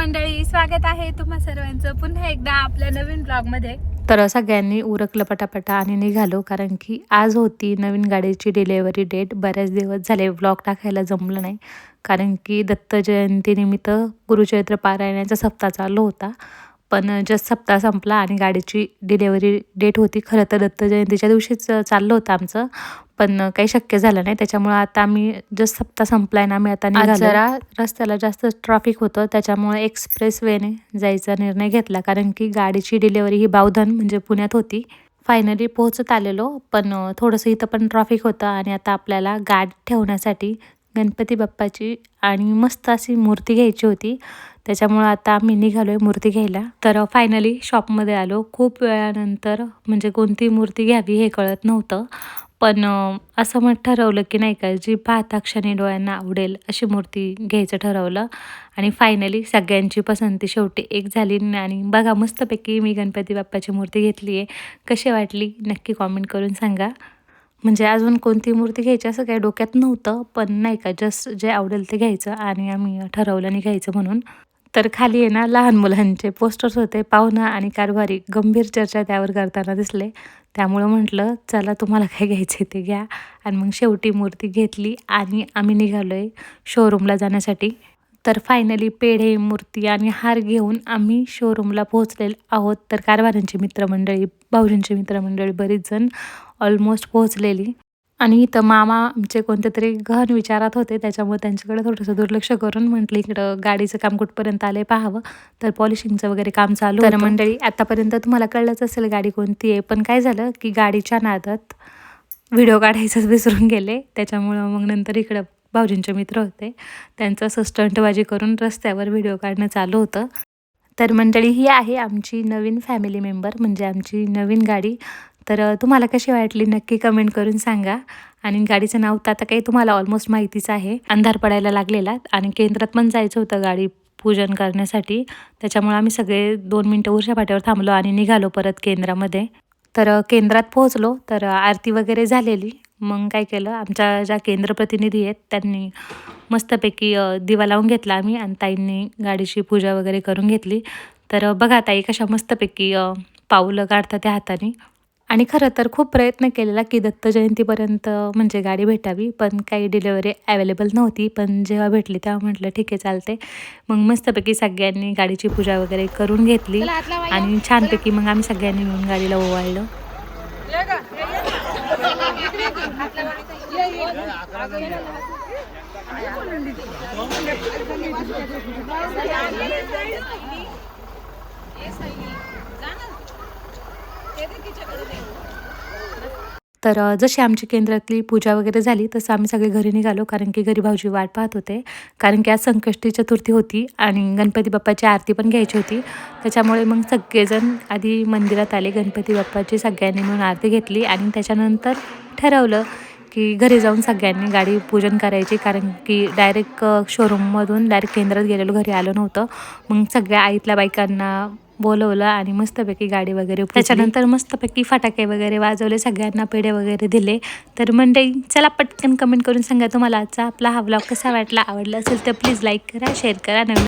मंडळी, स्वागत आहे तुम्हा सर्वांचं पुन्हा एकदा आपल्या नवीन ब्लॉगमध्ये. तर सगळ्यांनी उरकलं पटापटा आणि निघालो, कारण की आज होती नवीन गाडीची डिलेवरी डेट. बऱ्याच दिवस झाले व्लॉग टाकायला जमलं नाही, कारण की दत्त जयंतीनिमित्त गुरुचरित्र पारायणाचा सप्ताह चालू होता. पण जस्ट सप्ताह संपला आणि गाडीची डिलेवरी डेट होती. खरं तर दत्त जयंतीच्या दिवशीच चाललं होतं आमचं, पण काही शक्य झालं नाही. त्याच्यामुळं आता आम्ही जस्ट सप्ताह संपला आहे ना, आम्ही आता निघालो. जरा रस्त्याला जास्त ट्रॅफिक होतं, त्याच्यामुळे एक्सप्रेस वेने जायचा निर्णय घेतला, कारण की गाडीची डिलेवरी ही बावधन म्हणजे पुण्यात होती. फायनली पोहोचत आलेलो, पण थोडंसं इथं पण ट्रॅफिक होतं. आणि आता आपल्याला गाडी ठेवण्यासाठी गणपती बाप्पाची आणि मस्त अशी मूर्ती घ्यायची होती. त्याच्यामुळं आता आम्ही निघालो आहे मूर्ती घ्यायला. तर फायनली शॉपमध्ये आलो. खूप वेळानंतर म्हणजे कोणती मूर्ती घ्यावी हे कळत नव्हतं, पण असं मग ठरवलं की नाही का, जी पाहता क्षणी डोळ्यांना आवडेल अशी मूर्ती घ्यायचं ठरवलं. आणि फायनली सगळ्यांची पसंती शेवटी एक झाली. आणि बघा, मस्तपैकी मी गणपती बाप्पाची मूर्ती घेतली आहे. कशी वाटली नक्की कॉमेंट करून सांगा. म्हणजे अजून कोणती मूर्ती घ्यायची असं काही डोक्यात नव्हतं, पण नाही का, जस्ट जे आवडेल ते घ्यायचं आणि आम्ही ठरवलं नाही घ्यायचं म्हणून. तर खाली आहे ना, लहान मुलांचे पोस्टर्स होते. पाहुणा आणि कारभारी गंभीर चर्चा त्यावर करताना दिसले. त्यामुळं म्हटलं चला, तुम्हाला काय घ्यायचं ते घ्या. आणि मग शेवटी मूर्ती घेतली आणि आम्ही निघालो आहे शोरूमला जाण्यासाठी. तर फायनली पेढे, मूर्ती आणि हार घेऊन आम्ही शोरूमला पोहोचलेलो आहोत. तर कारभाऱ्यांची मित्रमंडळी, भाऊजींची मित्रमंडळी बरीच जण ऑलमोस्ट पोहोचलेली. आणि इथं मामा आमचे कोणते तरी गहन विचारात होते, त्याच्यामुळे त्यांच्याकडे थोडंसं दुर्लक्ष करून म्हटलं इकडं गाडीचं काम कुठपर्यंत आलं आहे पाहावं. तर पॉलिशिंगचं वगैरे काम चालू होतं. तर मंडळी, आतापर्यंत तुम्हाला कळलंच असेल गाडी कोणती आहे. पण काय झालं की गाडीच्या नादात व्हिडिओ काढायचंच विसरून गेले. त्याच्यामुळं मग नंतर इकडं भाऊजींचे मित्र होते, त्यांचं असं स्टंटबाजी करून रस्त्यावर व्हिडिओ काढणं चालू होतं. तर मंडळी, ही आहे आमची नवीन फॅमिली मेंबर, म्हणजे आमची नवीन गाडी. तर तुम्हाला कशी वाटली नक्की कमेंट करून सांगा. आणि गाडीचं नाव तर आता काही तुम्हाला ऑलमोस्ट माहितीच आहे. अंधार पडायला लागलेला आणि केंद्रात पण जायचं होतं गाडी पूजन करण्यासाठी. त्याच्यामुळे आम्ही सगळे 2 मिनटं उरच्या पाट्यावर थांबलो आणि निघालो परत केंद्रामध्ये. तर केंद्रात पोहोचलो तर आरती वगैरे झालेली. मग काय केलं, आमच्या ज्या केंद्र प्रतिनिधी आहेत त्यांनी मस्तपैकी दिवा लावून घेतला आम्ही, आणि ताईंनी गाडीची पूजा वगैरे करून घेतली. तर बघा ताई कशा मस्तपैकी पाऊलं काढतात त्या हाताने. आणि खरं तर खूप प्रयत्न केलेला की दत्त जयंतीपर्यंत म्हणजे गाडी भेटावी, पण काही डिलेवरी अवेलेबल नव्हती. पण जेव्हा भेटली तेव्हा म्हटलं ठीक आहे, चालते. मग मस्तपैकी सगळ्यांनी गाडीची पूजा वगैरे करून घेतली आणि छानपैकी मग आम्ही सगळ्यांनी मिळून गाडीला ओवाळलं. तर जशी आमची केंद्रातली पूजा वगैरे झाली तसं आम्ही सगळे घरी निघालो, कारण की घरी भाऊजी वाट पाहत होते. कारण की आज संकष्टी चतुर्थी होती आणि गणपती बाप्पाची आरती पण घ्यायची होती. त्याच्यामुळे मग सगळेजण आधी मंदिरात आले, गणपती बाप्पाची सगळ्यांनी मिळून आरती घेतली आणि त्याच्यानंतर ठरवलं की घरी जाऊन सगळ्यांनी गाडी पूजन करायची, कारण की डायरेक्ट शोरूममधून डायरेक्ट केंद्रात गेलेलो, घरी आलो नव्हतं. मग सगळ्या आईतल्या बायकांना बोलवलं आणि मस्तपैकी गाडी वगैरे त्याच्यानंतर मस्तपैकी फटाके वगैरे वाजवले, सगळ्यांना पेढे वगैरे दिले. तर मंडळी, चला पटकन कमेंट करून सांगा तुम्हाला आजचा आपला हा व्लॉग कसा वाटला. आवडला असेल तर प्लीज लाईक करा, शेअर करा. नवीन